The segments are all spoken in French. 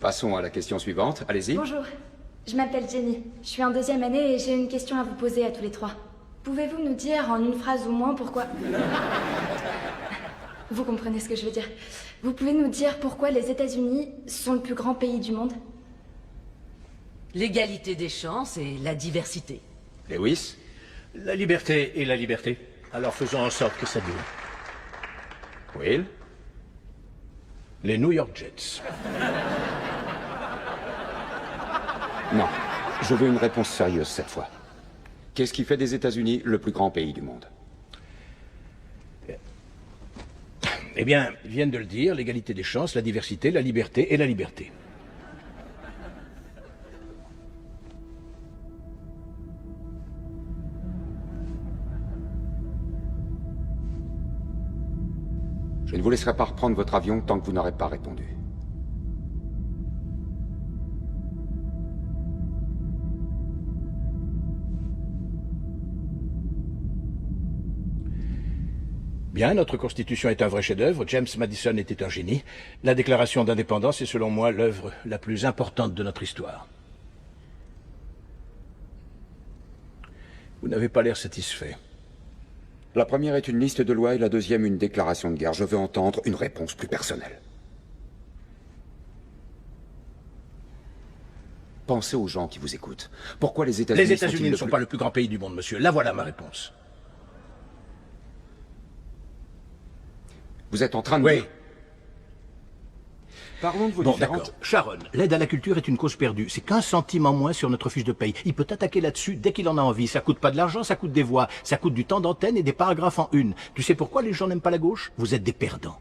Passons à la question suivante. Allez-y. Bonjour, je m'appelle Jenny. Je suis en deuxième année et j'ai une question à vous poser à tous les trois. Pouvez-vous nous dire en une phrase ou moins pourquoi... Vous comprenez ce que je veux dire. Vous pouvez nous dire pourquoi les États-Unis sont le plus grand pays du monde? L'égalité des chances et la diversité. Lewis? La liberté et la liberté. Alors faisons en sorte que ça dure. Will? Les New York Jets. Non. Je veux une réponse sérieuse cette fois. Qu'est-ce qui fait des États-Unis le plus grand pays du monde? Eh bien, ils viennent de le dire, l'égalité des chances, la diversité, la liberté et la liberté. Je ne vous laisserai pas reprendre votre avion tant que vous n'aurez pas répondu. Bien, notre Constitution est un vrai chef-d'œuvre, James Madison était un génie. La Déclaration d'indépendance est selon moi l'œuvre la plus importante de notre histoire. Vous n'avez pas l'air satisfait. La première est une liste de lois et la deuxième une déclaration de guerre. Je veux entendre une réponse plus personnelle. Pensez aux gens qui vous écoutent. Pourquoi les États-Unis Les États-Unis ne sont pas le plus grand pays du monde, monsieur. Là voilà ma réponse. Vous êtes en train de... Oui. Parlons de vos Bon, différentes... d'accord. Sharon, l'aide à la culture est une cause perdue. C'est qu'1 centime en moins sur notre fiche de paye. Il peut attaquer là-dessus dès qu'il en a envie. Ça coûte pas de l'argent, ça coûte des voix. Ça coûte du temps d'antenne et des paragraphes en une. Tu sais pourquoi les gens n'aiment pas la gauche? Vous êtes des perdants.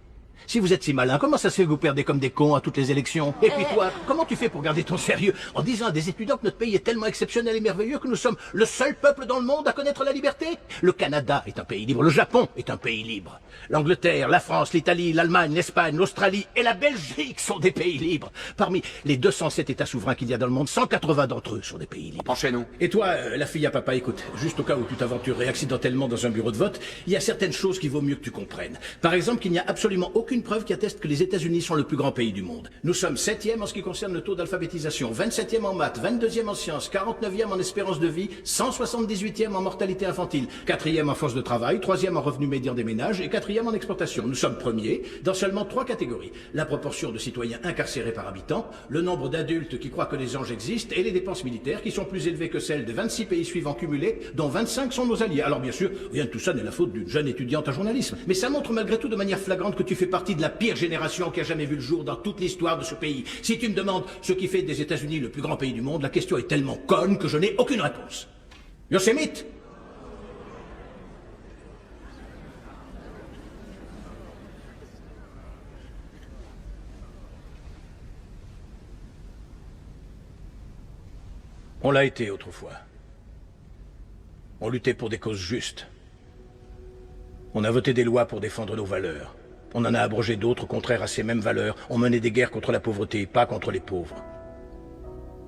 Si vous êtes si malin, comment ça se fait que vous perdez comme des cons à toutes les élections? Et puis toi, comment tu fais pour garder ton sérieux en disant à des étudiants que notre pays est tellement exceptionnel et merveilleux que nous sommes le seul peuple dans le monde à connaître la liberté? Le Canada est un pays libre, le Japon est un pays libre. L'Angleterre, la France, l'Italie, l'Allemagne, l'Espagne, l'Australie et la Belgique sont des pays libres. Parmi les 207 États souverains qu'il y a dans le monde, 180 d'entre eux sont des pays libres. Enchaînons. Et toi, la fille à papa, écoute, juste au cas où tu t'aventurerais accidentellement dans un bureau de vote, il y a certaines choses qu'il vaut mieux que tu comprennes. Par exemple, qu'il n'y a absolument aucune preuve qui atteste que les États-Unis sont le plus grand pays du monde. Nous sommes 7e en ce qui concerne le taux d'alphabétisation, 27e en maths, 22e en sciences, 49e en espérance de vie, 178e en mortalité infantile, 4e en force de travail, 3e en revenu médian des ménages et 4e en exportation. Nous sommes premiers dans seulement 3 catégories. La proportion de citoyens incarcérés par habitant, le nombre d'adultes qui croient que les anges existent et les dépenses militaires qui sont plus élevées que celles de 26 pays suivants cumulés, dont 25 sont nos alliés. Alors bien sûr, rien de tout ça n'est la faute d'une jeune étudiante en journalisme. Mais ça montre malgré tout de manière flagrante que tu fais partie de la pire génération qui a jamais vu le jour dans toute l'histoire de ce pays. Si tu me demandes ce qui fait des États-Unis le plus grand pays du monde, la question est tellement conne que je n'ai aucune réponse. Yosemite? On l'a été autrefois. On luttait pour des causes justes. On a voté des lois pour défendre nos valeurs. On en a abrogé d'autres contraires à ces mêmes valeurs. On menait des guerres contre la pauvreté, pas contre les pauvres.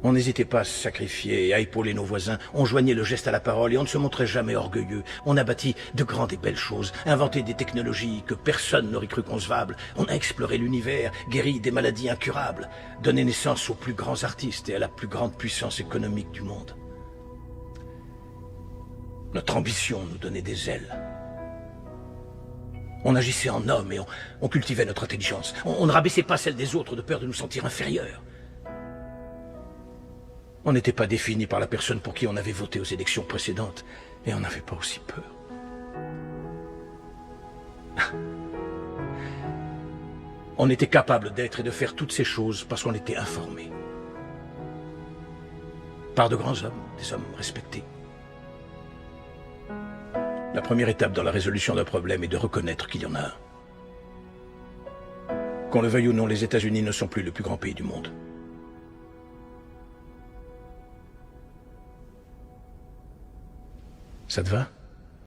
On n'hésitait pas à se sacrifier et à épauler nos voisins. On joignait le geste à la parole et on ne se montrait jamais orgueilleux. On a bâti de grandes et belles choses, inventé des technologies que personne n'aurait cru concevables. On a exploré l'univers, guéri des maladies incurables, donné naissance aux plus grands artistes et à la plus grande puissance économique du monde. Notre ambition nous donnait des ailes. On agissait en homme et on cultivait notre intelligence. On ne rabaissait pas celle des autres de peur de nous sentir inférieurs. On n'était pas défini par la personne pour qui on avait voté aux élections précédentes. Et on n'avait pas aussi peur. On était capable d'être et de faire toutes ces choses parce qu'on était informés. Par de grands hommes, des hommes respectés. La première étape dans la résolution d'un problème est de reconnaître qu'il y en a un. Qu'on le veuille ou non, les États-Unis ne sont plus le plus grand pays du monde. Ça te va ?